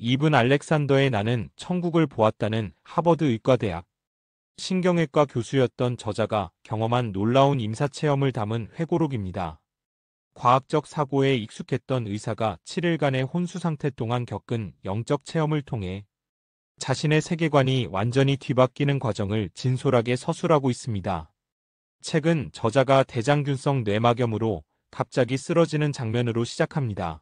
이븐 알렉산더의 나는 천국을 보았다는 하버드 의과대학 신경외과 교수였던 저자가 경험한 놀라운 임사체험을 담은 회고록입니다. 과학적 사고에 익숙했던 의사가 7일간의 혼수 상태 동안 겪은 영적 체험을 통해 자신의 세계관이 완전히 뒤바뀌는 과정을 진솔하게 서술하고 있습니다. 책은 저자가 대장균성 뇌막염으로 갑자기 쓰러지는 장면으로 시작합니다.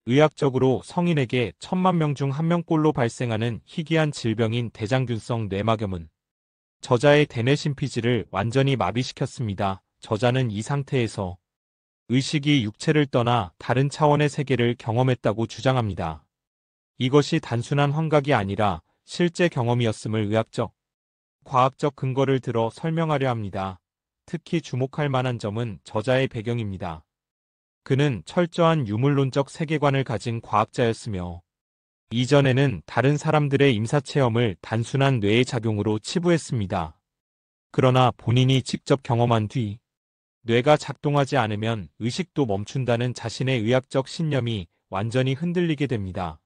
의학적으로 성인에게 1000만 명 중 1명꼴로 발생하는 희귀한 질병인 대장균성 뇌막염은 저자의 대뇌 심피지를 완전히 마비시켰습니다. 저자는 이 상태에서 의식이 육체를 떠나 다른 차원의 세계를 경험했다고 주장합니다. 이것이 단순한 환각이 아니라 실제 경험이었음을 의학적, 과학적 근거를 들어 설명하려 합니다. 특히 주목할 만한 점은 저자의 배경입니다. 그는 철저한 유물론적 세계관을 가진 과학자였으며 이전에는 다른 사람들의 임사체험을 단순한 뇌의 작용으로 치부했습니다. 그러나 본인이 직접 경험한 뒤 뇌가 작동하지 않으면 의식도 멈춘다는 자신의 의학적 신념이 완전히 흔들리게 됩니다.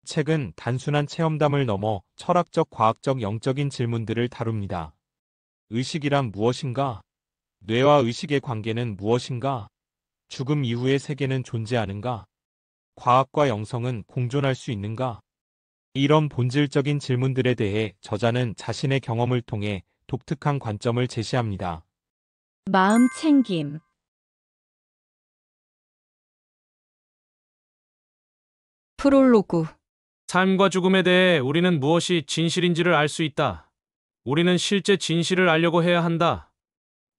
책은 단순한 체험담을 넘어 철학적, 과학적, 영적인 질문들을 다룹니다. 의식이란 무엇인가? 뇌와 의식의 관계는 무엇인가? 죽음 이후의 세계는 존재하는가? 과학과 영성은 공존할 수 있는가? 이런 본질적인 질문들에 대해 저자는 자신의 경험을 통해 독특한 관점을 제시합니다. 마음 챙김. 프롤로그. 삶과 죽음에 대해 우리는 무엇이 진실인지를 알 수 있다. 우리는 실제 진실을 알려고 해야 한다.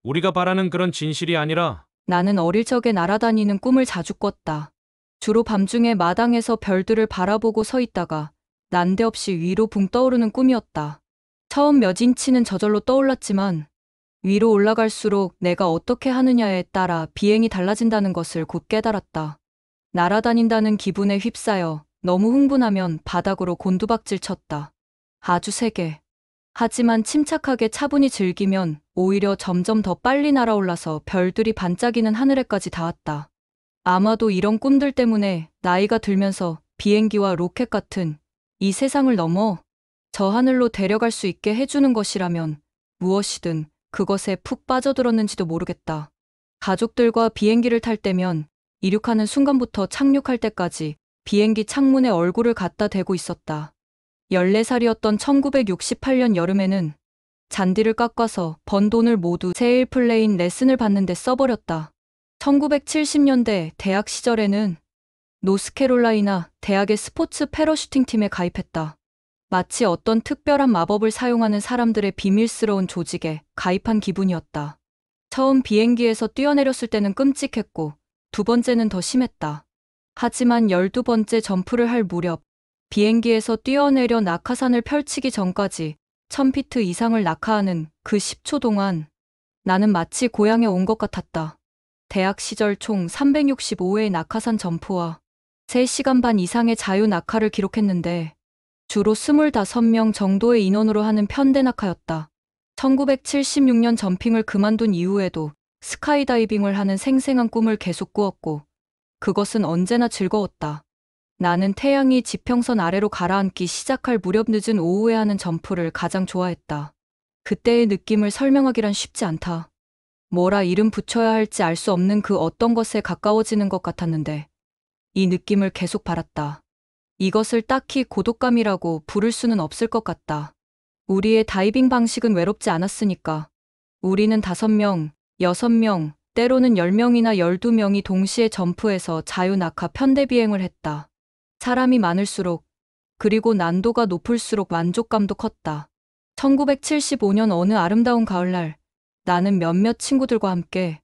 우리가 바라는 그런 진실이 아니라 나는 어릴 적에 날아다니는 꿈을 자주 꿨다. 주로 밤중에 마당에서 별들을 바라보고 서 있다가 난데없이 위로 붕 떠오르는 꿈이었다. 처음 몇 인치는 저절로 떠올랐지만 위로 올라갈수록 내가 어떻게 하느냐에 따라 비행이 달라진다는 것을 곧 깨달았다. 날아다닌다는 기분에 휩싸여 너무 흥분하면 바닥으로 곤두박질 쳤다. 아주 세게. 하지만 침착하게 차분히 즐기면 오히려 점점 더 빨리 날아올라서 별들이 반짝이는 하늘에까지 닿았다. 아마도 이런 꿈들 때문에 나이가 들면서 비행기와 로켓 같은 이 세상을 넘어 저 하늘로 데려갈 수 있게 해주는 것이라면 무엇이든 그것에 푹 빠져들었는지도 모르겠다. 가족들과 비행기를 탈 때면 이륙하는 순간부터 착륙할 때까지 비행기 창문에 얼굴을 갖다 대고 있었다. 14살이었던 1968년 여름에는 잔디를 깎아서 번 돈을 모두 세일플레인 레슨을 받는데 써버렸다. 1970년대 대학 시절에는 노스캐롤라이나 대학의 스포츠 패러슈팅 팀에 가입했다. 마치 어떤 특별한 마법을 사용하는 사람들의 비밀스러운 조직에 가입한 기분이었다. 처음 비행기에서 뛰어내렸을 때는 끔찍했고 두 번째는 더 심했다. 하지만 12번째 점프를 할 무렵 비행기에서 뛰어내려 낙하산을 펼치기 전까지 1000피트 이상을 낙하하는 그 10초 동안 나는 마치 고향에 온 것 같았다. 대학 시절 총 365회의 낙하산 점프와 3시간 반 이상의 자유 낙하를 기록했는데 주로 25명 정도의 인원으로 하는 편대 낙하였다. 1976년 점핑을 그만둔 이후에도 스카이다이빙을 하는 생생한 꿈을 계속 꾸었고 그것은 언제나 즐거웠다. 나는 태양이 지평선 아래로 가라앉기 시작할 무렵 늦은 오후에 하는 점프를 가장 좋아했다. 그때의 느낌을 설명하기란 쉽지 않다. 뭐라 이름 붙여야 할지 알 수 없는 그 어떤 것에 가까워지는 것 같았는데 이 느낌을 계속 바랐다. 이것을 딱히 고독감이라고 부를 수는 없을 것 같다. 우리의 다이빙 방식은 외롭지 않았으니까. 우리는 5명, 6명, 때로는 10명이나 12명이 동시에 점프해서 자유낙하 편대 비행을 했다. 사람이 많을수록 그리고 난도가 높을수록 만족감도 컸다. 1975년 어느 아름다운 가을날 나는 몇몇 친구들과 함께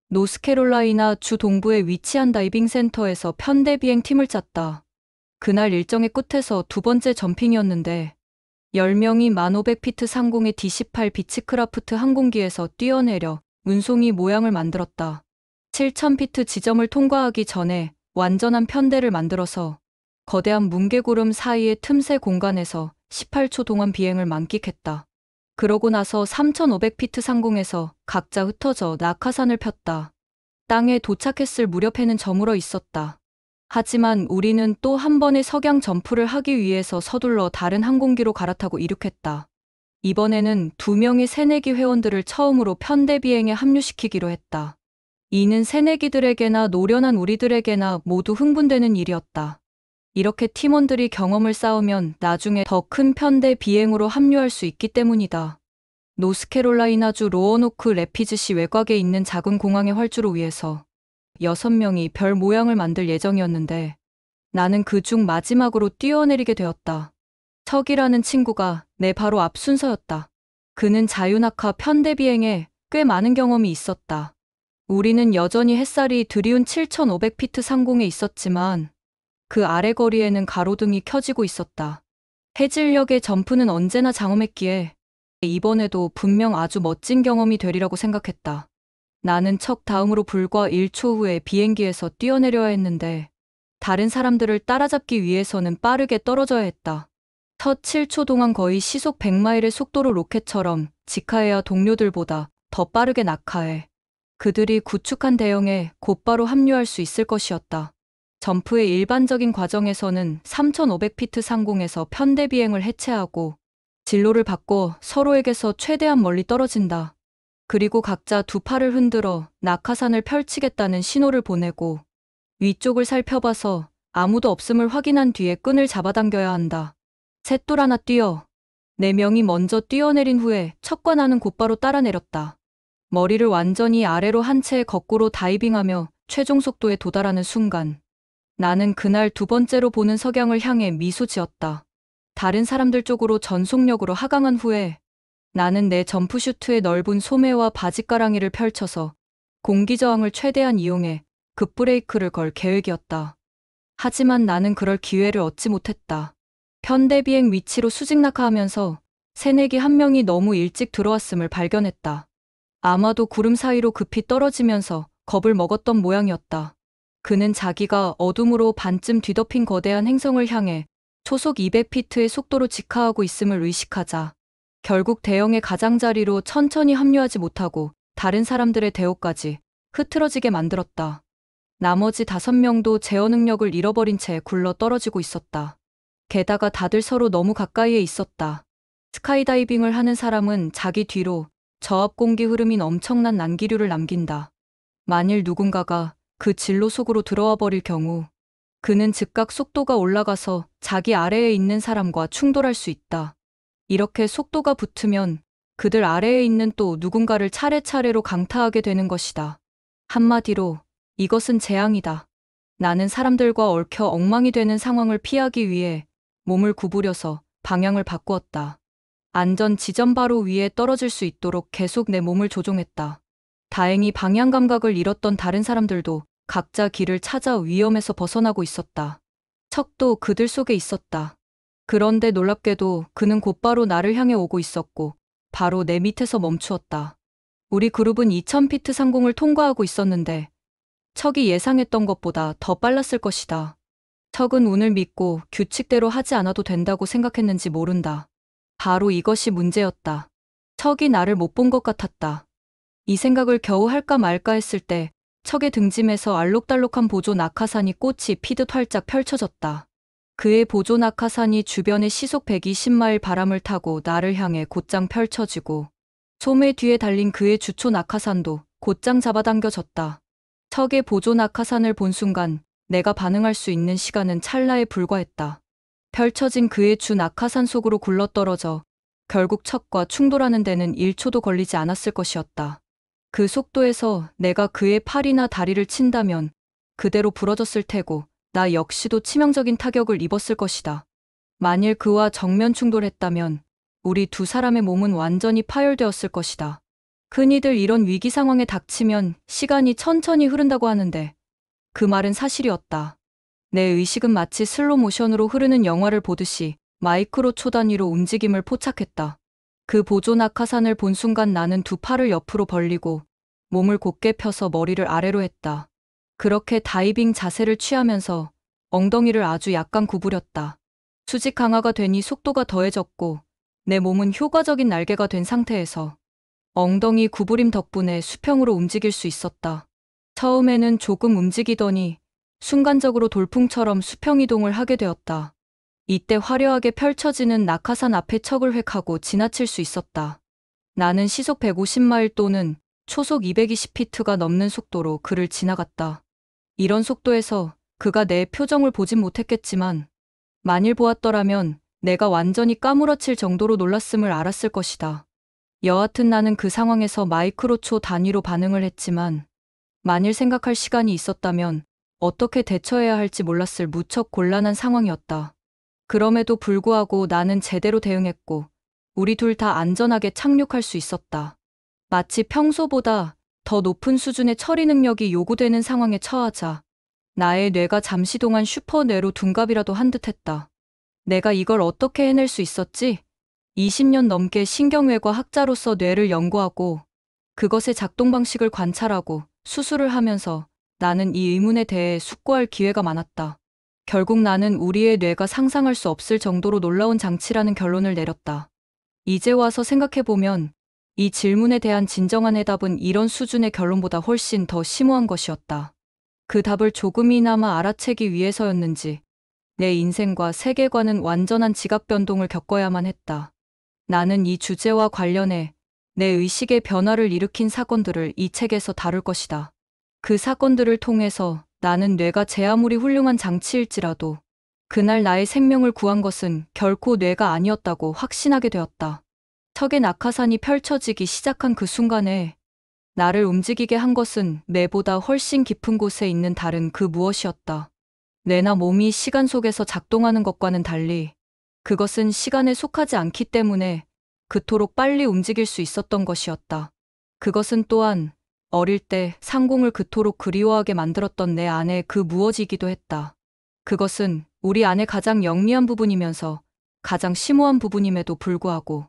노스캐롤라이나 주 동부에 위치한 다이빙 센터에서 편대 비행 팀을 짰다. 그날 일정의 끝에서 두 번째 점핑이었는데 10명이 1500피트 상공의 D-18 비치크라프트 항공기에서 뛰어내려 운송이 모양을 만들었다. 7000피트 지점을 통과하기 전에 완전한 편대를 만들어서 거대한 뭉게구름 사이의 틈새 공간에서 18초 동안 비행을 만끽했다. 그러고 나서 3500피트 상공에서 각자 흩어져 낙하산을 폈다. 땅에 도착했을 무렵에는 저물어 있었다. 하지만 우리는 또 한 번의 석양 점프를 하기 위해서 서둘러 다른 항공기로 갈아타고 이륙했다. 이번에는 2명의 새내기 회원들을 처음으로 편대 비행에 합류시키기로 했다. 이는 새내기들에게나 노련한 우리들에게나 모두 흥분되는 일이었다. 이렇게 팀원들이 경험을 쌓으면 나중에 더 큰 편대 비행으로 합류할 수 있기 때문이다. 노스캐롤라이나주 로어노크 래피즈시 외곽에 있는 작은 공항의 활주로 위에서 6명이 별 모양을 만들 예정이었는데 나는 그중 마지막으로 뛰어내리게 되었다. 척이라는 친구가 내 바로 앞 순서였다. 그는 자유낙하 편대 비행에 꽤 많은 경험이 있었다. 우리는 여전히 햇살이 드리운 7,500피트 상공에 있었지만 그 아래 거리에는 가로등이 켜지고 있었다. 해질녘의 점프는 언제나 장엄했기에 이번에도 분명 아주 멋진 경험이 되리라고 생각했다. 나는 척 다음으로 불과 1초 후에 비행기에서 뛰어내려야 했는데 다른 사람들을 따라잡기 위해서는 빠르게 떨어져야 했다. 첫 7초 동안 거의 시속 100마일의 속도로 로켓처럼 직하해야 동료들보다 더 빠르게 낙하해 그들이 구축한 대형에 곧바로 합류할 수 있을 것이었다. 점프의 일반적인 과정에서는 3,500피트 상공에서 편대 비행을 해체하고 진로를 바꿔 서로에게서 최대한 멀리 떨어진다. 그리고 각자 두 팔을 흔들어 낙하산을 펼치겠다는 신호를 보내고 위쪽을 살펴봐서 아무도 없음을 확인한 뒤에 끈을 잡아당겨야 한다. 셋둘 하나 뛰어. 4명이 먼저 뛰어내린 후에 척과 나는 곧바로 따라 내렸다. 머리를 완전히 아래로 한 채 거꾸로 다이빙하며 최종 속도에 도달하는 순간 나는 그날 2번째로 보는 석양을 향해 미소 지었다. 다른 사람들 쪽으로 전속력으로 하강한 후에 나는 내 점프슈트의 넓은 소매와 바지가랑이를 펼쳐서 공기 저항을 최대한 이용해 급브레이크를 걸 계획이었다. 하지만 나는 그럴 기회를 얻지 못했다. 편대 비행 위치로 수직 낙하하면서 새내기 한 명이 너무 일찍 들어왔음을 발견했다. 아마도 구름 사이로 급히 떨어지면서 겁을 먹었던 모양이었다. 그는 자기가 어둠으로 반쯤 뒤덮인 거대한 행성을 향해 초속 200피트의 속도로 직하하고 있음을 의식하자 결국 대형의 가장자리로 천천히 합류하지 못하고 다른 사람들의 대호까지 흐트러지게 만들었다. 나머지 5명도 제어 능력을 잃어버린 채 굴러 떨어지고 있었다. 게다가 다들 서로 너무 가까이에 있었다. 스카이다이빙을 하는 사람은 자기 뒤로 저압 공기 흐름인 엄청난 난기류를 남긴다. 만일 누군가가 그 진로 속으로 들어와 버릴 경우 그는 즉각 속도가 올라가서 자기 아래에 있는 사람과 충돌할 수 있다. 이렇게 속도가 붙으면 그들 아래에 있는 또 누군가를 차례차례로 강타하게 되는 것이다. 한마디로 이것은 재앙이다. 나는 사람들과 얽혀 엉망이 되는 상황을 피하기 위해 몸을 구부려서 방향을 바꾸었다. 안전 지점 바로 위에 떨어질 수 있도록 계속 내 몸을 조종했다. 다행히 방향 감각을 잃었던 다른 사람들도 각자 길을 찾아 위험에서 벗어나고 있었다. 척도 그들 속에 있었다. 그런데 놀랍게도 그는 곧바로 나를 향해 오고 있었고 바로 내 밑에서 멈추었다. 우리 그룹은 2000피트 상공을 통과하고 있었는데 척이 예상했던 것보다 더 빨랐을 것이다. 척은 운을 믿고 규칙대로 하지 않아도 된다고 생각했는지 모른다. 바로 이것이 문제였다. 척이 나를 못 본 것 같았다. 이 생각을 겨우 할까 말까 했을 때 척의 등짐에서 알록달록한 보조 낙하산이 꽃이 피듯 활짝 펼쳐졌다. 그의 보조 낙하산이 주변의 시속 120마일 바람을 타고 나를 향해 곧장 펼쳐지고 소매 뒤에 달린 그의 주초 낙하산도 곧장 잡아당겨졌다. 척의 보조 낙하산을 본 순간 내가 반응할 수 있는 시간은 찰나에 불과했다. 펼쳐진 그의 주 낙하산 속으로 굴러떨어져 결국 척과 충돌하는 데는 1초도 걸리지 않았을 것이었다. 그 속도에서 내가 그의 팔이나 다리를 친다면 그대로 부러졌을 테고 나 역시도 치명적인 타격을 입었을 것이다. 만일 그와 정면 충돌했다면 우리 두 사람의 몸은 완전히 파열되었을 것이다. 흔히들 이런 위기 상황에 닥치면 시간이 천천히 흐른다고 하는데 그 말은 사실이었다. 내 의식은 마치 슬로 모션으로 흐르는 영화를 보듯이 마이크로 초 단위로 움직임을 포착했다. 그 보조 낙하산을 본 순간 나는 두 팔을 옆으로 벌리고 몸을 곧게 펴서 머리를 아래로 했다. 그렇게 다이빙 자세를 취하면서 엉덩이를 아주 약간 구부렸다. 수직 강화가 되니 속도가 더해졌고 내 몸은 효과적인 날개가 된 상태에서 엉덩이 구부림 덕분에 수평으로 움직일 수 있었다. 처음에는 조금 움직이더니 순간적으로 돌풍처럼 수평이동을 하게 되었다. 이때 화려하게 펼쳐지는 낙하산 앞에 척을 획하고 지나칠 수 있었다. 나는 시속 150마일 또는 초속 220피트가 넘는 속도로 그를 지나갔다. 이런 속도에서 그가 내 표정을 보진 못했겠지만 만일 보았더라면 내가 완전히 까무러칠 정도로 놀랐음을 알았을 것이다. 여하튼 나는 그 상황에서 마이크로초 단위로 반응을 했지만 만일 생각할 시간이 있었다면 어떻게 대처해야 할지 몰랐을 무척 곤란한 상황이었다. 그럼에도 불구하고 나는 제대로 대응했고 우리 둘 다 안전하게 착륙할 수 있었다. 마치 평소보다 더 높은 수준의 처리 능력이 요구되는 상황에 처하자 나의 뇌가 잠시 동안 슈퍼뇌로 둔갑이라도 한 듯했다. 내가 이걸 어떻게 해낼 수 있었지? 20년 넘게 신경외과 학자로서 뇌를 연구하고 그것의 작동 방식을 관찰하고 수술을 하면서 나는 이 의문에 대해 숙고할 기회가 많았다. 결국 나는 우리의 뇌가 상상할 수 없을 정도로 놀라운 장치라는 결론을 내렸다. 이제 와서 생각해보면 이 질문에 대한 진정한 해답은 이런 수준의 결론보다 훨씬 더 심오한 것이었다. 그 답을 조금이나마 알아채기 위해서였는지 내 인생과 세계관은 완전한 지각 변동을 겪어야만 했다. 나는 이 주제와 관련해 내 의식의 변화를 일으킨 사건들을 이 책에서 다룰 것이다. 그 사건들을 통해서 나는 뇌가 제 아무리 훌륭한 장치일지라도 그날 나의 생명을 구한 것은 결코 뇌가 아니었다고 확신하게 되었다. 척의 낙하산이 펼쳐지기 시작한 그 순간에 나를 움직이게 한 것은 뇌보다 훨씬 깊은 곳에 있는 다른 그 무엇이었다. 뇌나 몸이 시간 속에서 작동하는 것과는 달리 그것은 시간에 속하지 않기 때문에 그토록 빨리 움직일 수 있었던 것이었다. 그것은 또한 어릴 때 상공을 그토록 그리워하게 만들었던 내 안의 그 무엇이기도 했다. 그것은 우리 안의 가장 영리한 부분이면서 가장 심오한 부분임에도 불구하고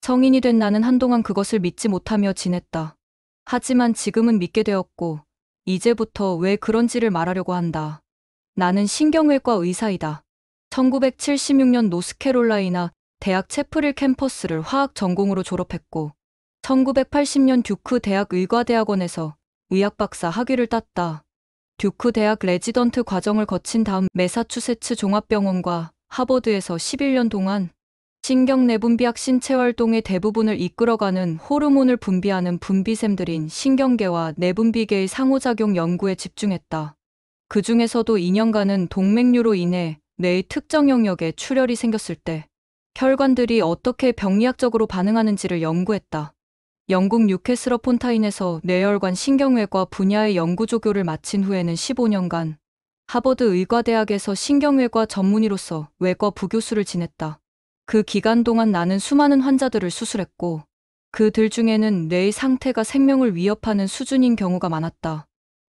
성인이 된 나는 한동안 그것을 믿지 못하며 지냈다. 하지만 지금은 믿게 되었고 이제부터 왜 그런지를 말하려고 한다. 나는 신경외과 의사이다. 1976년 노스캐롤라이나 대학 채프릴 캠퍼스를 화학 전공으로 졸업했고 1980년 듀크 대학 의과대학원에서 의학박사 학위를 땄다. 듀크 대학 레지던트 과정을 거친 다음 매사추세츠 종합병원과 하버드에서 11년 동안 신경내분비학 신체활동의 대부분을 이끌어가는 호르몬을 분비하는 분비샘들인 신경계와 내분비계의 상호작용 연구에 집중했다. 그 중에서도 2년간은 동맥류로 인해 뇌의 특정 영역에 출혈이 생겼을 때 혈관들이 어떻게 병리학적으로 반응하는지를 연구했다. 영국 뉴캐슬 어폰타인에서 뇌혈관 신경외과 분야의 연구 조교를 마친 후에는 15년간 하버드 의과대학에서 신경외과 전문의로서 외과 부교수를 지냈다. 그 기간 동안 나는 수많은 환자들을 수술했고 그들 중에는 뇌의 상태가 생명을 위협하는 수준인 경우가 많았다.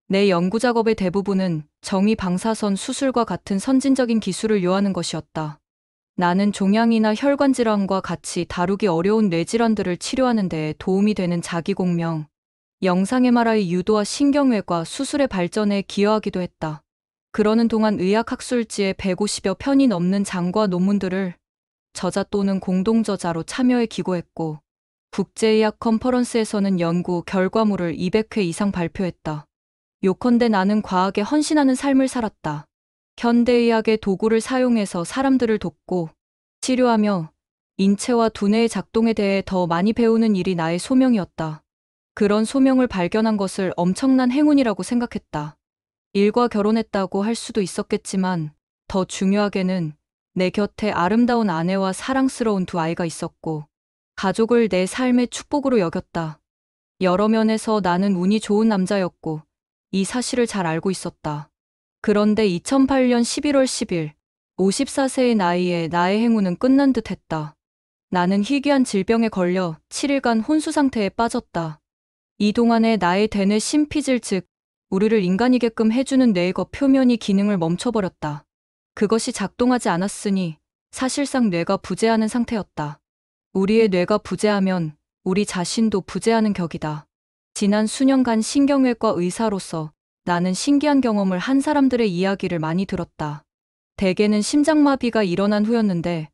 내 연구 작업의 대부분은 정위 방사선 수술과 같은 선진적인 기술을 요하는 것이었다. 나는 종양이나 혈관 질환과 같이 다루기 어려운 뇌질환들을 치료하는 데 도움이 되는 자기공명, 영상 MRI 유도와 신경외과 수술의 발전에 기여하기도 했다. 그러는 동안 의학학술지에 150여 편이 넘는 장과 논문들을 저자 또는 공동저자로 참여해 기고했고 국제의학 컨퍼런스에서는 연구 결과물을 200회 이상 발표했다. 요컨대 나는 과학에 헌신하는 삶을 살았다. 현대의학의 도구를 사용해서 사람들을 돕고 치료하며 인체와 두뇌의 작동에 대해 더 많이 배우는 일이 나의 소명이었다. 그런 소명을 발견한 것을 엄청난 행운이라고 생각했다. 일과 결혼했다고 할 수도 있었겠지만 더 중요하게는 내 곁에 아름다운 아내와 사랑스러운 두 아이가 있었고 가족을 내 삶의 축복으로 여겼다. 여러 면에서 나는 운이 좋은 남자였고 이 사실을 잘 알고 있었다. 그런데 2008년 11월 10일 54세의 나이에 나의 행운은 끝난 듯 했다. 나는 희귀한 질병에 걸려 7일간 혼수 상태에 빠졌다. 이 동안에 나의 대뇌 심피질 즉 우리를 인간이게끔 해주는 뇌의 표면이 기능을 멈춰버렸다. 그것이 작동하지 않았으니 사실상 뇌가 부재하는 상태였다. 우리의 뇌가 부재하면 우리 자신도 부재하는 격이다. 지난 수년간 신경외과 의사로서 나는 신기한 경험을 한 사람들의 이야기를 많이 들었다. 대개는 심장마비가 일어난 후였는데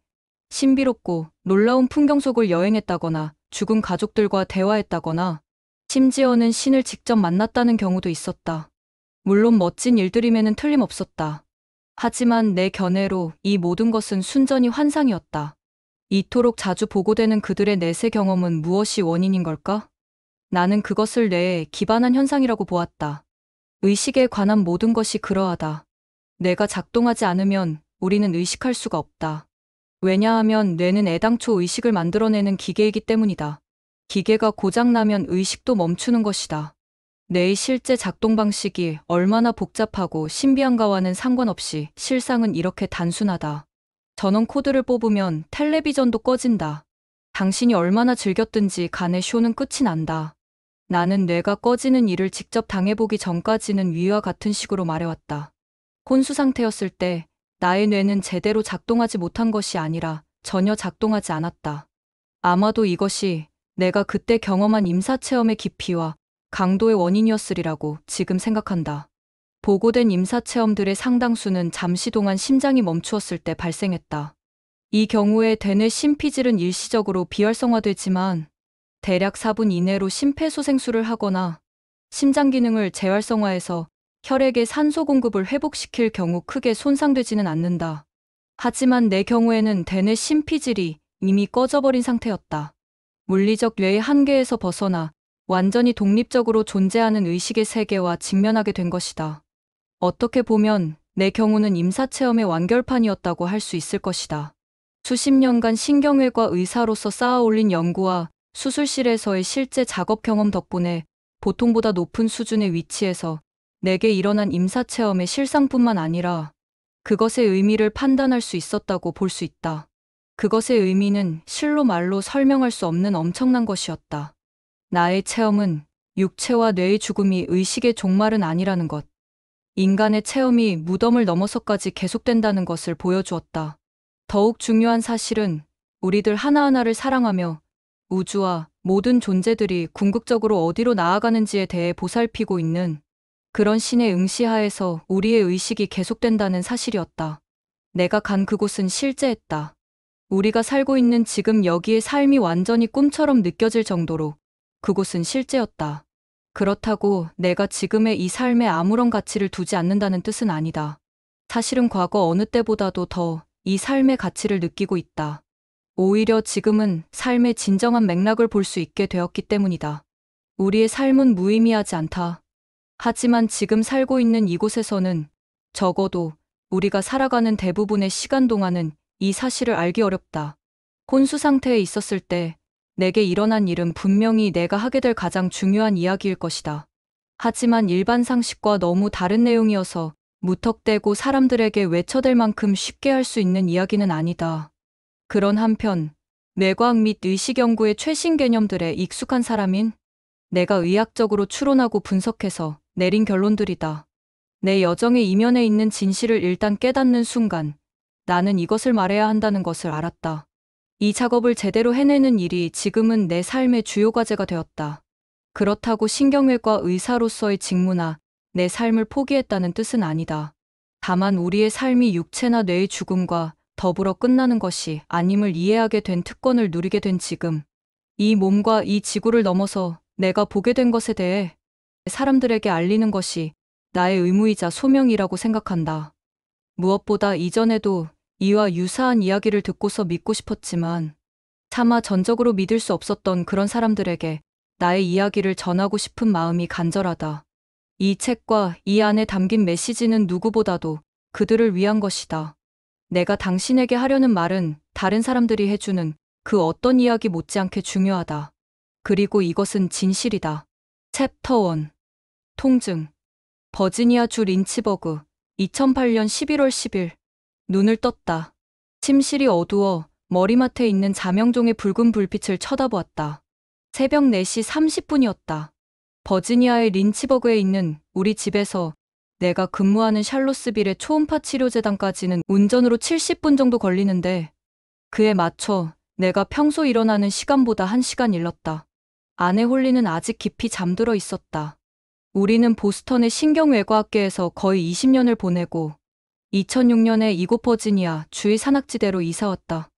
신비롭고 놀라운 풍경 속을 여행했다거나 죽은 가족들과 대화했다거나 심지어는 신을 직접 만났다는 경우도 있었다. 물론 멋진 일들임에는 틀림없었다. 하지만 내 견해로 이 모든 것은 순전히 환상이었다. 이토록 자주 보고되는 그들의 내세 경험은 무엇이 원인인 걸까? 나는 그것을 뇌에 기반한 현상이라고 보았다. 의식에 관한 모든 것이 그러하다. 뇌가 작동하지 않으면 우리는 의식할 수가 없다. 왜냐하면 뇌는 애당초 의식을 만들어내는 기계이기 때문이다. 기계가 고장나면 의식도 멈추는 것이다. 뇌의 실제 작동 방식이 얼마나 복잡하고 신비한가와는 상관없이 실상은 이렇게 단순하다. 전원 코드를 뽑으면 텔레비전도 꺼진다. 당신이 얼마나 즐겼든지 간에 쇼는 끝이 난다. 나는 뇌가 꺼지는 일을 직접 당해보기 전까지는 위와 같은 식으로 말해왔다. 혼수 상태였을 때 나의 뇌는 제대로 작동하지 못한 것이 아니라 전혀 작동하지 않았다. 아마도 이것이 내가 그때 경험한 임사체험의 깊이와 강도의 원인이었으리라고 지금 생각한다. 보고된 임사체험들의 상당수는 잠시 동안 심장이 멈추었을 때 발생했다. 이 경우에 대뇌 심피질은 일시적으로 비활성화되지만 대략 4분 이내로 심폐소생술을 하거나 심장 기능을 재활성화해서 혈액의 산소 공급을 회복시킬 경우 크게 손상되지는 않는다. 하지만 내 경우에는 대뇌 심피질이 이미 꺼져버린 상태였다. 물리적 뇌의 한계에서 벗어나 완전히 독립적으로 존재하는 의식의 세계와 직면하게 된 것이다. 어떻게 보면 내 경우는 임사체험의 완결판이었다고 할 수 있을 것이다. 수십 년간 신경외과 의사로서 쌓아올린 연구와 수술실에서의 실제 작업 경험 덕분에 보통보다 높은 수준의 위치에서 내게 일어난 임사체험의 실상뿐만 아니라 그것의 의미를 판단할 수 있었다고 볼 수 있다. 그것의 의미는 실로 말로 설명할 수 없는 엄청난 것이었다. 나의 체험은 육체와 뇌의 죽음이 의식의 종말은 아니라는 것. 인간의 체험이 무덤을 넘어서까지 계속된다는 것을 보여주었다. 더욱 중요한 사실은 우리들 하나하나를 사랑하며 우주와 모든 존재들이 궁극적으로 어디로 나아가는지에 대해 보살피고 있는 그런 신의 응시하에서 우리의 의식이 계속된다는 사실이었다. 내가 간 그곳은 실제했다. 우리가 살고 있는 지금 여기의 삶이 완전히 꿈처럼 느껴질 정도로 그곳은 실제였다. 그렇다고 내가 지금의 이 삶에 아무런 가치를 두지 않는다는 뜻은 아니다. 사실은 과거 어느 때보다도 더 이 삶의 가치를 느끼고 있다. 오히려 지금은 삶의 진정한 맥락을 볼 수 있게 되었기 때문이다. 우리의 삶은 무의미하지 않다. 하지만 지금 살고 있는 이곳에서는 적어도 우리가 살아가는 대부분의 시간 동안은 이 사실을 알기 어렵다. 혼수 상태에 있었을 때 내게 일어난 일은 분명히 내가 하게 될 가장 중요한 이야기일 것이다. 하지만 일반 상식과 너무 다른 내용이어서 무턱대고 사람들에게 외쳐댈 만큼 쉽게 할 수 있는 이야기는 아니다. 그런 한편 뇌과학 및 의식 연구의 최신 개념들에 익숙한 사람인 내가 의학적으로 추론하고 분석해서 내린 결론들이다. 내 여정의 이면에 있는 진실을 일단 깨닫는 순간 나는 이것을 말해야 한다는 것을 알았다. 이 작업을 제대로 해내는 일이 지금은 내 삶의 주요 과제가 되었다. 그렇다고 신경외과 의사로서의 직무나 내 삶을 포기했다는 뜻은 아니다. 다만 우리의 삶이 육체나 뇌의 죽음과 더불어 끝나는 것이 아님을 이해하게 된 특권을 누리게 된 지금, 이 몸과 이 지구를 넘어서 내가 보게 된 것에 대해 사람들에게 알리는 것이 나의 의무이자 소명이라고 생각한다. 무엇보다 이전에도 이와 유사한 이야기를 듣고서 믿고 싶었지만 차마 전적으로 믿을 수 없었던 그런 사람들에게 나의 이야기를 전하고 싶은 마음이 간절하다. 이 책과 이 안에 담긴 메시지는 누구보다도 그들을 위한 것이다. 내가 당신에게 하려는 말은 다른 사람들이 해주는 그 어떤 이야기 못지않게 중요하다. 그리고 이것은 진실이다. 챕터 1. 통증. 버지니아주 린치버그 2008년 11월 10일. 눈을 떴다. 침실이 어두워 머리맡에 있는 자명종의 붉은 불빛을 쳐다보았다. 새벽 4시 30분이었다. 버지니아의 린치버그에 있는 우리 집에서 내가 근무하는 샬롯스빌의 초음파 치료재단까지는 운전으로 70분 정도 걸리는데 그에 맞춰 내가 평소 일어나는 시간보다 1시간 일렀다. 아내 홀리는 아직 깊이 잠들어 있었다. 우리는 보스턴의 신경외과학계에서 거의 20년을 보내고 2006년에 이곳 버지니아 주의 산악지대로 이사왔다.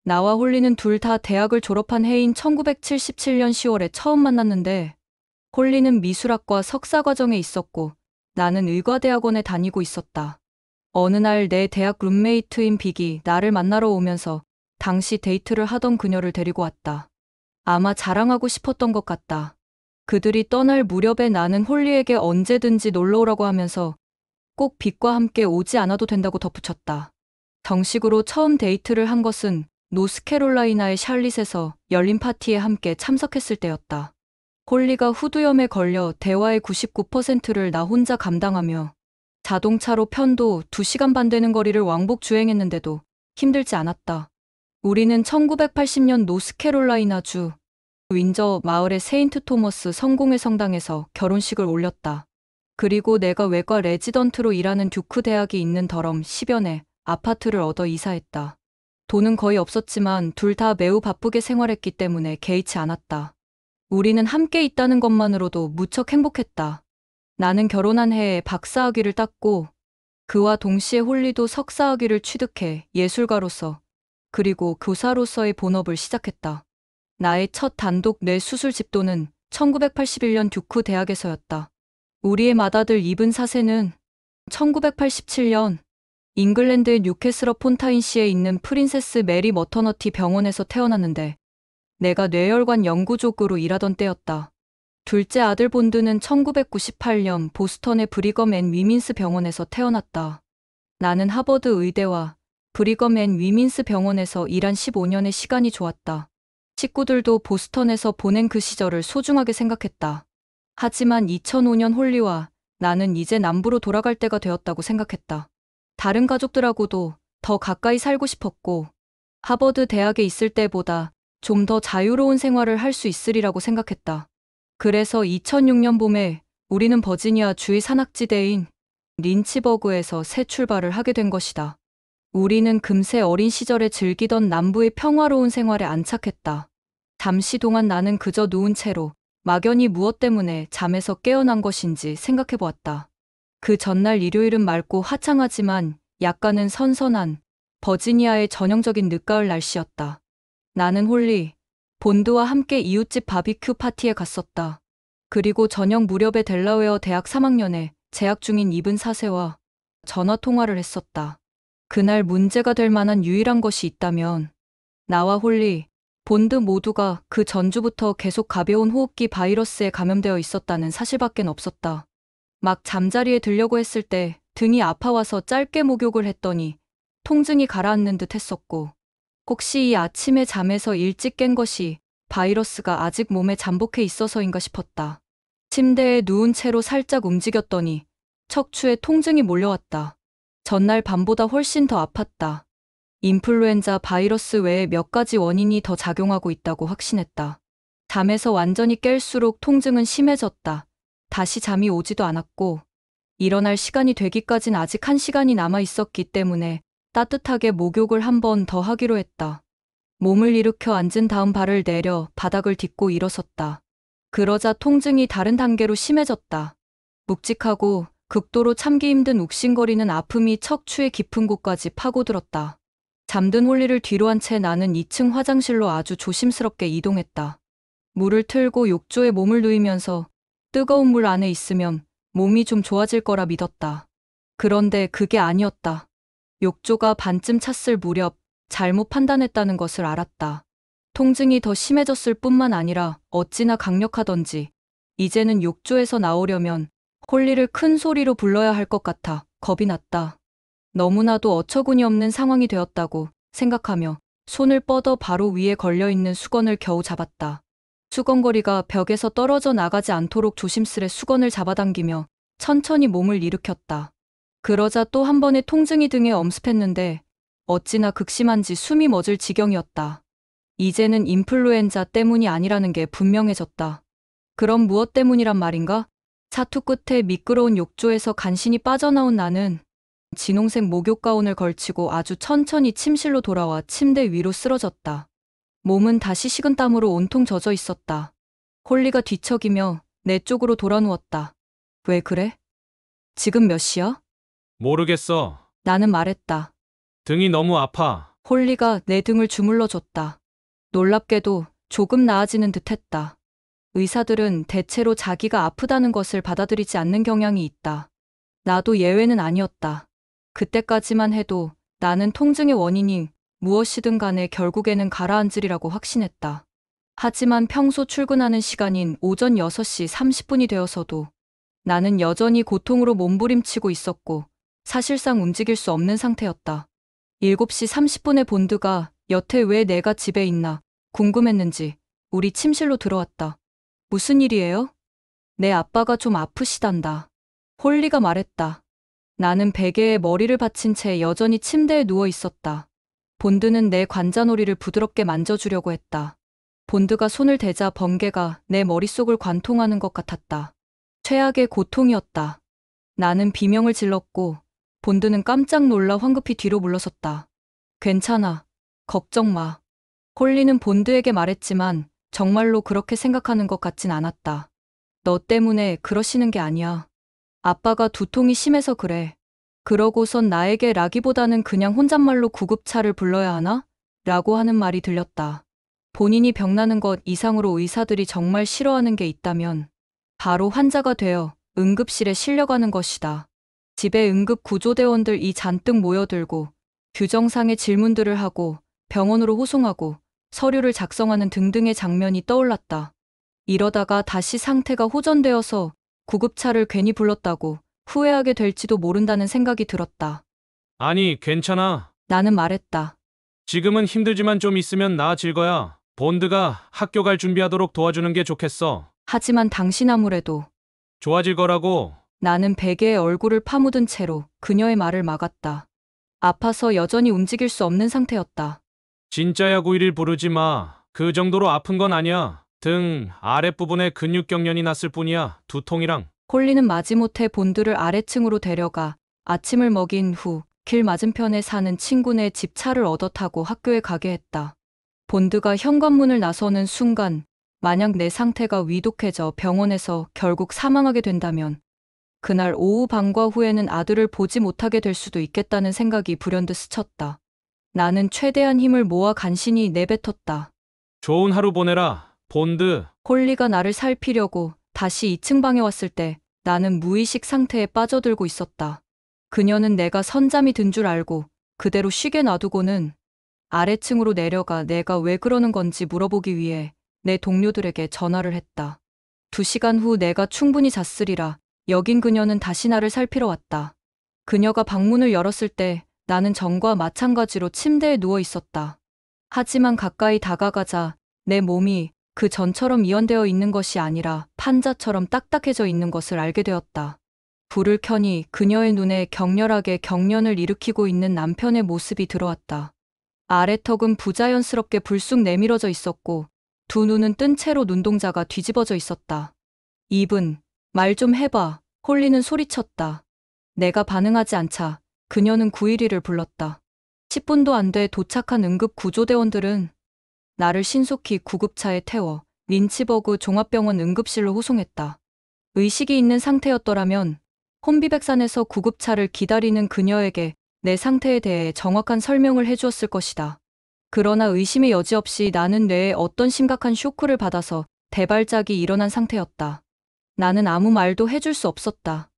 나와 홀리는 둘 다 대학을 졸업한 해인 1977년 10월에 처음 만났는데 홀리는 미술학과 석사과정에 있었고 나는 의과대학원에 다니고 있었다. 어느 날 내 대학 룸메이트인 빅이 나를 만나러 오면서 당시 데이트를 하던 그녀를 데리고 왔다. 아마 자랑하고 싶었던 것 같다. 그들이 떠날 무렵에 나는 홀리에게 언제든지 놀러 오라고 하면서 꼭 빅과 함께 오지 않아도 된다고 덧붙였다. 정식으로 처음 데이트를 한 것은 노스캐롤라이나의 샬릿에서 열린 파티에 함께 참석했을 때였다. 홀리가 후두염에 걸려 대화의 99%를 나 혼자 감당하며 자동차로 편도 2시간 반 되는 거리를 왕복 주행했는데도 힘들지 않았다. 우리는 1980년 노스캐롤라이나주 윈저 마을의 세인트 토머스 성공회 성당에서 결혼식을 올렸다. 그리고 내가 외과 레지던트로 일하는 듀크 대학이 있는 더럼 10연에 아파트를 얻어 이사했다. 돈은 거의 없었지만 둘 다 매우 바쁘게 생활했기 때문에 개의치 않았다. 우리는 함께 있다는 것만으로도 무척 행복했다. 나는 결혼한 해에 박사학위를 땄고 그와 동시에 홀리도 석사학위를 취득해 예술가로서 그리고 교사로서의 본업을 시작했다. 나의 첫 단독 뇌수술 집도는 1981년 듀크 대학에서였다. 우리의 맏아들 이븐 4세는 1987년 잉글랜드의 뉴캐슬 폰타인시에 있는 프린세스 메리 머터너티 병원에서 태어났는데 내가 뇌혈관 연구족으로 일하던 때였다. 둘째 아들 본드는 1998년 보스턴의 브리검 앤 위민스 병원에서 태어났다. 나는 하버드 의대와 브리검 앤 위민스 병원에서 일한 15년의 시간이 좋았다. 식구들도 보스턴에서 보낸 그 시절을 소중하게 생각했다. 하지만 2005년 홀리와 나는 이제 남부로 돌아갈 때가 되었다고 생각했다. 다른 가족들하고도 더 가까이 살고 싶었고 하버드 대학에 있을 때보다 좀 더 자유로운 생활을 할 수 있으리라고 생각했다. 그래서 2006년 봄에 우리는 버지니아 주의 산악지대인 린치버그에서 새 출발을 하게 된 것이다. 우리는 금세 어린 시절에 즐기던 남부의 평화로운 생활에 안착했다. 잠시 동안 나는 그저 누운 채로 막연히 무엇 때문에 잠에서 깨어난 것인지 생각해 보았다. 그 전날 일요일은 맑고 화창하지만 약간은 선선한 버지니아의 전형적인 늦가을 날씨였다. 나는 홀리, 본드와 함께 이웃집 바비큐 파티에 갔었다. 그리고 저녁 무렵에 델라웨어 대학 3학년에 재학 중인 이븐 4세와 전화 통화를 했었다. 그날 문제가 될 만한 유일한 것이 있다면 나와 홀리, 본드 모두가 그 전주부터 계속 가벼운 호흡기 바이러스에 감염되어 있었다는 사실밖엔 없었다. 막 잠자리에 들려고 했을 때 등이 아파와서 짧게 목욕을 했더니 통증이 가라앉는 듯 했었고 혹시 이 아침에 잠에서 일찍 깬 것이 바이러스가 아직 몸에 잠복해 있어서인가 싶었다. 침대에 누운 채로 살짝 움직였더니 척추에 통증이 몰려왔다. 전날 밤보다 훨씬 더 아팠다. 인플루엔자 바이러스 외에 몇 가지 원인이 더 작용하고 있다고 확신했다. 잠에서 완전히 깰수록 통증은 심해졌다. 다시 잠이 오지도 않았고 일어날 시간이 되기까진 아직 1시간이 남아 있었기 때문에 따뜻하게 목욕을 한 번 더 하기로 했다. 몸을 일으켜 앉은 다음 발을 내려 바닥을 딛고 일어섰다. 그러자 통증이 다른 단계로 심해졌다. 묵직하고 극도로 참기 힘든 욱신거리는 아픔이 척추의 깊은 곳까지 파고들었다. 잠든 홀리를 뒤로 한 채 나는 2층 화장실로 아주 조심스럽게 이동했다. 물을 틀고 욕조에 몸을 누이면서 뜨거운 물 안에 있으면 몸이 좀 좋아질 거라 믿었다. 그런데 그게 아니었다. 욕조가 반쯤 찼을 무렵 잘못 판단했다는 것을 알았다. 통증이 더 심해졌을 뿐만 아니라 어찌나 강력하던지 이제는 욕조에서 나오려면 홀리를 큰 소리로 불러야 할 것 같아 겁이 났다. 너무나도 어처구니 없는 상황이 되었다고 생각하며 손을 뻗어 바로 위에 걸려있는 수건을 겨우 잡았다. 수건거리가 벽에서 떨어져 나가지 않도록 조심스레 수건을 잡아당기며 천천히 몸을 일으켰다. 그러자 또 한 번의 통증이 등에 엄습했는데 어찌나 극심한지 숨이 멎을 지경이었다. 이제는 인플루엔자 때문이 아니라는 게 분명해졌다. 그럼 무엇 때문이란 말인가? 사투 끝에 미끄러운 욕조에서 간신히 빠져나온 나는 진홍색 목욕 가운을 걸치고 아주 천천히 침실로 돌아와 침대 위로 쓰러졌다. 몸은 다시 식은땀으로 온통 젖어 있었다. 홀리가 뒤척이며 내 쪽으로 돌아 누웠다. 왜 그래? 지금 몇 시야? 모르겠어. 나는 말했다. 등이 너무 아파. 홀리가 내 등을 주물러 줬다. 놀랍게도 조금 나아지는 듯했다. 의사들은 대체로 자기가 아프다는 것을 받아들이지 않는 경향이 있다. 나도 예외는 아니었다. 그때까지만 해도 나는 통증의 원인이 무엇이든 간에 결국에는 가라앉으리라고 확신했다. 하지만 평소 출근하는 시간인 오전 6시 30분이 되어서도 나는 여전히 고통으로 몸부림치고 있었고 사실상 움직일 수 없는 상태였다. 7시 30분에 본드가 여태 왜 내가 집에 있나 궁금했는지 우리 침실로 들어왔다. 무슨 일이에요? 내 아빠가 좀 아프시단다. 홀리가 말했다. 나는 베개에 머리를 받친 채 여전히 침대에 누워 있었다. 본드는 내 관자놀이를 부드럽게 만져주려고 했다. 본드가 손을 대자 번개가 내 머릿속을 관통하는 것 같았다. 최악의 고통이었다. 나는 비명을 질렀고 본드는 깜짝 놀라 황급히 뒤로 물러섰다. 괜찮아. 걱정 마. 홀리는 본드에게 말했지만 정말로 그렇게 생각하는 것 같진 않았다. 너 때문에 그러시는 게 아니야. 아빠가 두통이 심해서 그래. 그러고선 나에게 라기보다는 그냥 혼잣말로 구급차를 불러야 하나? 라고 하는 말이 들렸다. 본인이 병나는 것 이상으로 의사들이 정말 싫어하는 게 있다면 바로 환자가 되어 응급실에 실려가는 것이다. 집에 응급 구조대원들이 잔뜩 모여들고 규정상의 질문들을 하고 병원으로 호송하고 서류를 작성하는 등등의 장면이 떠올랐다. 이러다가 다시 상태가 호전되어서 구급차를 괜히 불렀다고 후회하게 될지도 모른다는 생각이 들었다. 아니, 괜찮아. 나는 말했다. 지금은 힘들지만 좀 있으면 나아질 거야. 본드가 학교 갈 준비하도록 도와주는 게 좋겠어. 하지만 당신 아무래도. 좋아질 거라고. 나는 베개에 얼굴을 파묻은 채로 그녀의 말을 막았다. 아파서 여전히 움직일 수 없는 상태였다. 진짜야 911 부르지 마. 그 정도로 아픈 건 아니야. 등 아랫부분에 근육 경련이 났을 뿐이야. 두통이랑. 홀리는 마지못해 본드를 아래층으로 데려가 아침을 먹인 후 길 맞은편에 사는 친구네 집 차를 얻어 타고 학교에 가게 했다. 본드가 현관문을 나서는 순간 만약 내 상태가 위독해져 병원에서 결국 사망하게 된다면 그날 오후 방과 후에는 아들을 보지 못하게 될 수도 있겠다는 생각이 불현듯 스쳤다. 나는 최대한 힘을 모아 간신히 내뱉었다. 좋은 하루 보내라. 본드. 홀리가 나를 살피려고 다시 2층 방에 왔을 때 나는 무의식 상태에 빠져들고 있었다. 그녀는 내가 선잠이 든 줄 알고 그대로 쉬게 놔두고는 아래층으로 내려가 내가 왜 그러는 건지 물어보기 위해 내 동료들에게 전화를 했다. 2시간 후 내가 충분히 잤으리라 여긴 그녀는 다시 나를 살피러 왔다. 그녀가 방문을 열었을 때 나는 전과 마찬가지로 침대에 누워 있었다. 하지만 가까이 다가가자 내 몸이 그 전처럼 이완되어 있는 것이 아니라 판자처럼 딱딱해져 있는 것을 알게 되었다. 불을 켜니 그녀의 눈에 격렬하게 경련을 일으키고 있는 남편의 모습이 들어왔다. 아래턱은 부자연스럽게 불쑥 내밀어져 있었고 두 눈은 뜬 채로 눈동자가 뒤집어져 있었다. 입은 말 좀 해봐. 홀리는 소리쳤다. 내가 반응하지 않자 그녀는 911을 불렀다. 10분도 안 돼 도착한 응급 구조대원들은 나를 신속히 구급차에 태워 린치버그 종합병원 응급실로 호송했다. 의식이 있는 상태였더라면 혼비백산에서 구급차를 기다리는 그녀에게 내 상태에 대해 정확한 설명을 해주었을 것이다. 그러나 의심의 여지 없이 나는 뇌에 어떤 심각한 쇼크를 받아서 대발작이 일어난 상태였다. 나는 아무 말도 해줄 수 없었다.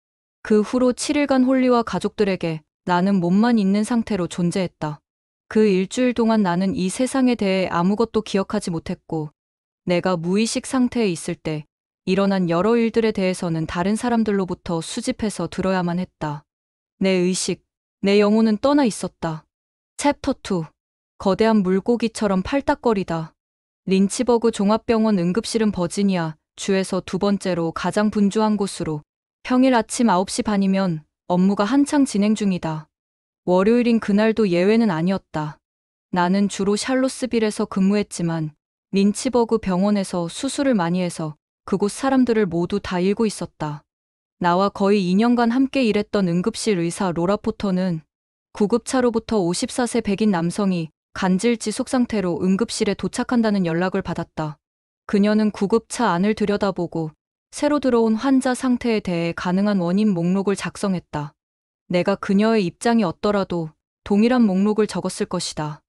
그 후로 7일간 홀리와 가족들에게 나는 몸만 있는 상태로 존재했다. 그 일주일 동안 나는 이 세상에 대해 아무것도 기억하지 못했고 내가 무의식 상태에 있을 때 일어난 여러 일들에 대해서는 다른 사람들로부터 수집해서 들어야만 했다. 내 의식, 내 영혼은 떠나 있었다. 챕터 2. 거대한 물고기처럼 팔딱거리다. 린치버그 종합병원 응급실은 버지니아 주에서 두 번째로 가장 분주한 곳으로 평일 아침 9시 반이면 업무가 한창 진행 중이다. 월요일인 그날도 예외는 아니었다. 나는 주로 샬롯스빌에서 근무했지만 린치버그 병원에서 수술을 많이 해서 그곳 사람들을 모두 다 잃고 있었다. 나와 거의 2년간 함께 일했던 응급실 의사 로라 포터는 구급차로부터 54세 백인 남성이 간질지속 상태로 응급실에 도착한다는 연락을 받았다. 그녀는 구급차 안을 들여다보고 새로 들어온 환자 상태에 대해 가능한 원인 목록을 작성했다. 내가 그녀의 입장이 어떠라도 동일한 목록을 적었을 것이다.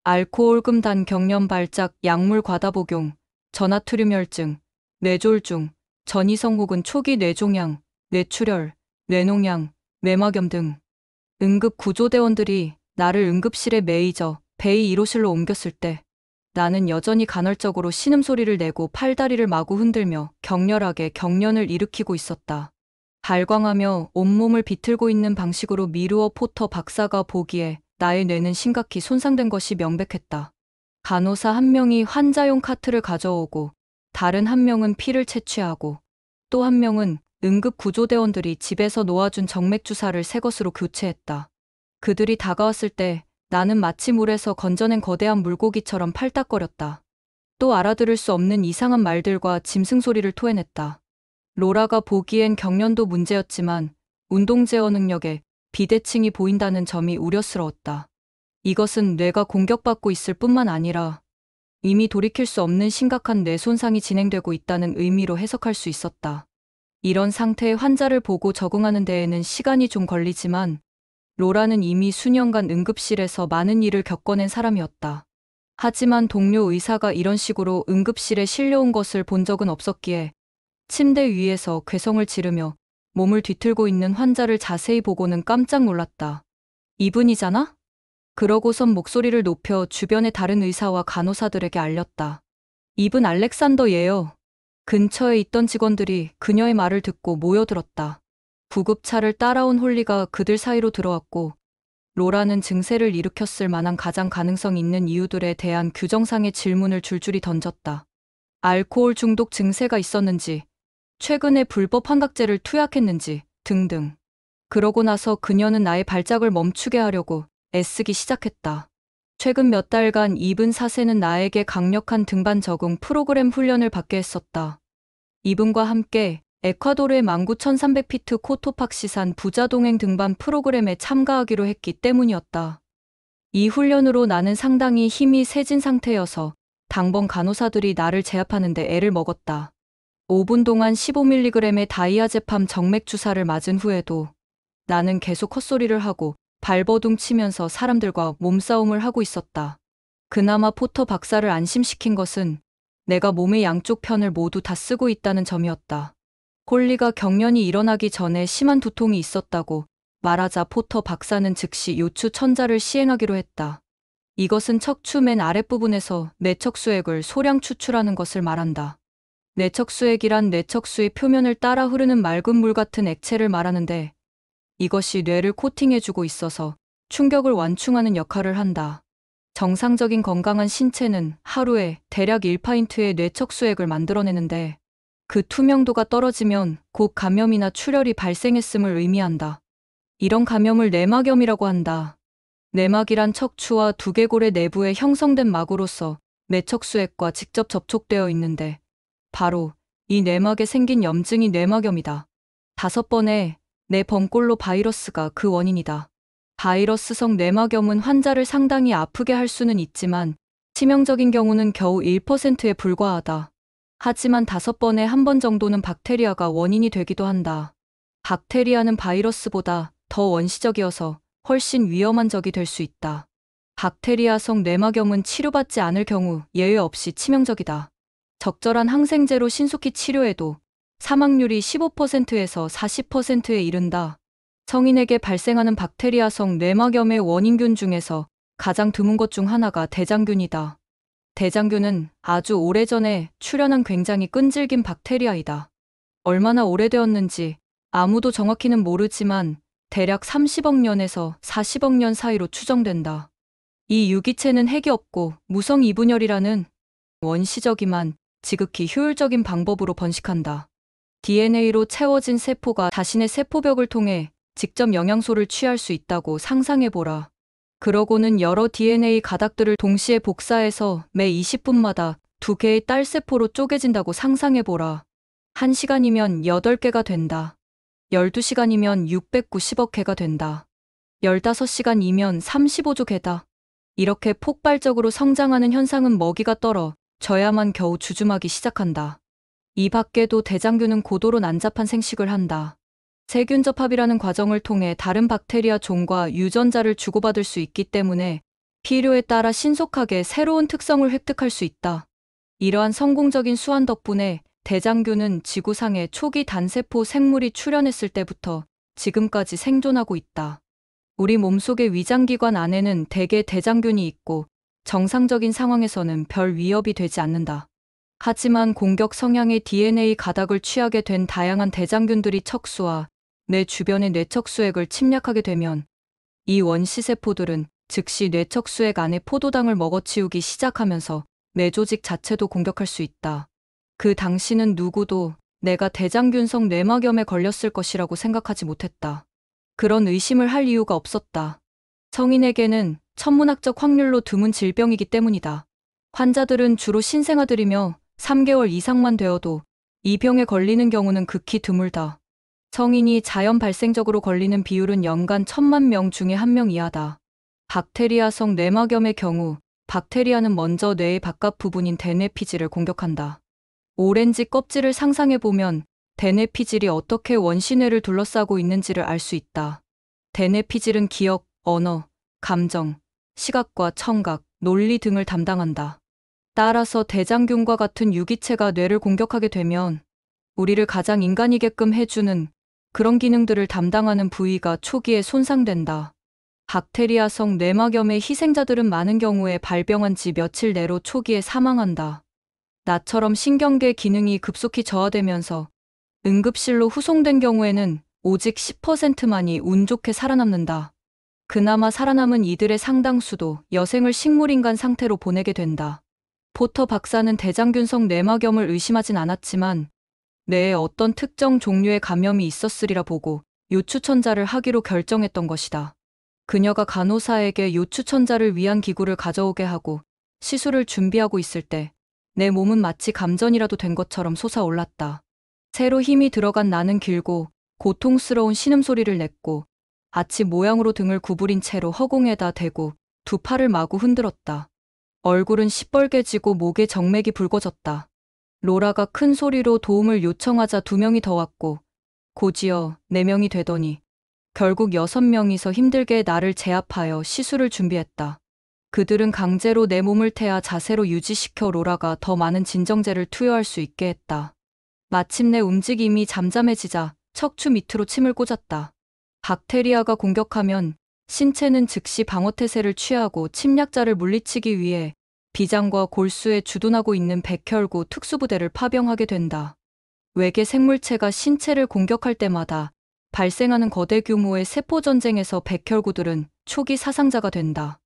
알코올 금단 경련 발작, 약물 과다 복용, 전하투륨 혈증, 뇌졸중, 전이성 혹은 초기 뇌종양, 뇌출혈, 뇌농양, 뇌막염 등 응급 구조대원들이 나를 응급실의 메이저 베이 1호실로 옮겼을 때 나는 여전히 간헐적으로 신음소리를 내고 팔다리를 마구 흔들며 격렬하게 경련을 일으키고 있었다. 발광하며 온몸을 비틀고 있는 방식으로 미루어 포터 박사가 보기에 나의 뇌는 심각히 손상된 것이 명백했다. 간호사 한 명이 환자용 카트를 가져오고 다른 한 명은 피를 채취하고 또 한 명은 응급 구조대원들이 집에서 놓아준 정맥 주사를 새 것으로 교체했다. 그들이 다가왔을 때 나는 마치 물에서 건져낸 거대한 물고기처럼 팔딱거렸다. 또 알아들을 수 없는 이상한 말들과 짐승 소리를 토해냈다. 로라가 보기엔 경련도 문제였지만 운동 제어 능력에 비대칭이 보인다는 점이 우려스러웠다. 이것은 뇌가 공격받고 있을 뿐만 아니라 이미 돌이킬 수 없는 심각한 뇌 손상이 진행되고 있다는 의미로 해석할 수 있었다. 이런 상태의 환자를 보고 적응하는 데에는 시간이 좀 걸리지만 로라는 이미 수년간 응급실에서 많은 일을 겪어낸 사람이었다. 하지만 동료 의사가 이런 식으로 응급실에 실려온 것을 본 적은 없었기에 침대 위에서 괴성을 지르며 몸을 뒤틀고 있는 환자를 자세히 보고는 깜짝 놀랐다. 이분이잖아? 그러고선 목소리를 높여 주변의 다른 의사와 간호사들에게 알렸다. 이분 알렉산더예요. 근처에 있던 직원들이 그녀의 말을 듣고 모여들었다. 구급차를 따라온 홀리가 그들 사이로 들어왔고 로라는 증세를 일으켰을 만한 가장 가능성 있는 이유들에 대한 규정상의 질문을 줄줄이 던졌다. 알코올 중독 증세가 있었는지, 최근에 불법 환각제를 투약했는지 등등. 그러고 나서 그녀는 나의 발작을 멈추게 하려고 애쓰기 시작했다. 최근 몇 달간 이분 사세는 나에게 강력한 등반 적응 프로그램 훈련을 받게 했었다. 이분과 함께 에콰도르의 19,300피트 코토팍시산 부자동행 등반 프로그램에 참가하기로 했기 때문이었다. 이 훈련으로 나는 상당히 힘이 세진 상태여서 당번 간호사들이 나를 제압하는데 애를 먹었다. 5분 동안 15mg의 다이아제팜 정맥 주사를 맞은 후에도 나는 계속 헛소리를 하고 발버둥 치면서 사람들과 몸싸움을 하고 있었다. 그나마 포터 박사를 안심시킨 것은 내가 몸의 양쪽 편을 모두 다 쓰고 있다는 점이었다. 홀리가 경련이 일어나기 전에 심한 두통이 있었다고 말하자 포터 박사는 즉시 요추 천자를 시행하기로 했다. 이것은 척추 맨 아랫부분에서 뇌척수액을 소량 추출하는 것을 말한다. 뇌척수액이란 뇌척수의 표면을 따라 흐르는 맑은 물 같은 액체를 말하는데 이것이 뇌를 코팅해주고 있어서 충격을 완충하는 역할을 한다. 정상적인 건강한 신체는 하루에 대략 1파인트의 뇌척수액을 만들어내는데 그 투명도가 떨어지면 곧 감염이나 출혈이 발생했음을 의미한다. 이런 감염을 뇌막염이라고 한다. 뇌막이란 척추와 두개골의 내부에 형성된 막으로서 뇌척수액과 직접 접촉되어 있는데 바로 이 뇌막에 생긴 염증이 뇌막염이다. 5번의 뇌범골로 바이러스가 그 원인이다. 바이러스성 뇌막염은 환자를 상당히 아프게 할 수는 있지만 치명적인 경우는 겨우 1%에 불과하다. 하지만 5번에 한 번 정도는 박테리아가 원인이 되기도 한다. 박테리아는 바이러스보다 더 원시적이어서 훨씬 위험한 적이 될 수 있다. 박테리아성 뇌막염은 치료받지 않을 경우 예외 없이 치명적이다. 적절한 항생제로 신속히 치료해도 사망률이 15%에서 40%에 이른다. 성인에게 발생하는 박테리아성 뇌막염의 원인균 중에서 가장 드문 것 중 하나가 대장균이다. 대장균은 아주 오래전에 출현한 굉장히 끈질긴 박테리아이다. 얼마나 오래되었는지 아무도 정확히는 모르지만 대략 30억 년에서 40억 년 사이로 추정된다. 이 유기체는 핵이 없고 무성 이분열이라는 원시적이만 지극히 효율적인 방법으로 번식한다. DNA로 채워진 세포가 자신의 세포벽을 통해 직접 영양소를 취할 수 있다고 상상해보라. 그러고는 여러 DNA 가닥들을 동시에 복사해서 매 20분마다 2개의 딸세포로 쪼개진다고 상상해보라. 1시간이면 8개가 된다. 12시간이면 690억 개가 된다. 15시간이면 35조 개다. 이렇게 폭발적으로 성장하는 현상은 먹이가 떨어 져야만 겨우 주춤하기 시작한다. 이 밖에도 대장균은 고도로 난잡한 생식을 한다. 세균접합이라는 과정을 통해 다른 박테리아 종과 유전자를 주고받을 수 있기 때문에 필요에 따라 신속하게 새로운 특성을 획득할 수 있다. 이러한 성공적인 수환 덕분에 대장균은 지구상에 초기 단세포 생물이 출현했을 때부터 지금까지 생존하고 있다. 우리 몸속의 위장기관 안에는 대개 대장균이 있고 정상적인 상황에서는 별 위협이 되지 않는다. 하지만 공격 성향의 DNA 가닥을 취하게 된 다양한 대장균들이 척수와 뇌 주변의 뇌척수액을 침략하게 되면 이 원시세포들은 즉시 뇌척수액 안에 포도당을 먹어치우기 시작하면서 뇌조직 자체도 공격할 수 있다. 그 당시는 누구도 내가 대장균성 뇌막염에 걸렸을 것이라고 생각하지 못했다. 그런 의심을 할 이유가 없었다. 성인에게는 천문학적 확률로 드문 질병이기 때문이다. 환자들은 주로 신생아들이며 3개월 이상만 되어도 이 병에 걸리는 경우는 극히 드물다. 성인이 자연 발생적으로 걸리는 비율은 연간 1,000만 명 중에 1명 이하다. 박테리아성 뇌막염의 경우 박테리아는 먼저 뇌의 바깥 부분인 대뇌피질을 공격한다. 오렌지 껍질을 상상해보면 대뇌피질이 어떻게 원시뇌를 둘러싸고 있는지를 알 수 있다. 대뇌피질은 기억, 언어, 감정, 시각과 청각, 논리 등을 담당한다. 따라서 대장균과 같은 유기체가 뇌를 공격하게 되면 우리를 가장 인간이게끔 해주는 그런 기능들을 담당하는 부위가 초기에 손상된다. 박테리아성 뇌막염의 희생자들은 많은 경우에 발병한 지 며칠 내로 초기에 사망한다. 나처럼 신경계 기능이 급속히 저하되면서 응급실로 후송된 경우에는 오직 10%만이 운 좋게 살아남는다. 그나마 살아남은 이들의 상당수도 여생을 식물인간 상태로 보내게 된다. 포터 박사는 대장균성 뇌막염을 의심하진 않았지만 뇌에 어떤 특정 종류의 감염이 있었으리라 보고 요추천자를 하기로 결정했던 것이다. 그녀가 간호사에게 요추천자를 위한 기구를 가져오게 하고 시술을 준비하고 있을 때 내 몸은 마치 감전이라도 된 것처럼 솟아올랐다. 새로 힘이 들어간 나는 길고 고통스러운 신음소리를 냈고 아치 모양으로 등을 구부린 채로 허공에다 대고 두 팔을 마구 흔들었다. 얼굴은 시뻘개지고 목에 정맥이 붉어졌다. 로라가 큰 소리로 도움을 요청하자 2명이 더 왔고 곧이어 4명이 되더니 결국 6명이서 힘들게 나를 제압하여 시술을 준비했다. 그들은 강제로 내 몸을 태아 자세로 유지시켜 로라가 더 많은 진정제를 투여할 수 있게 했다. 마침내 움직임이 잠잠해지자 척추 밑으로 침을 꽂았다. 박테리아가 공격하면 신체는 즉시 방어태세를 취하고 침략자를 물리치기 위해 비장과 골수에 주둔하고 있는 백혈구 특수부대를 파병하게 된다. 외계 생물체가 신체를 공격할 때마다 발생하는 거대 규모의 세포전쟁에서 백혈구들은 초기 사상자가 된다.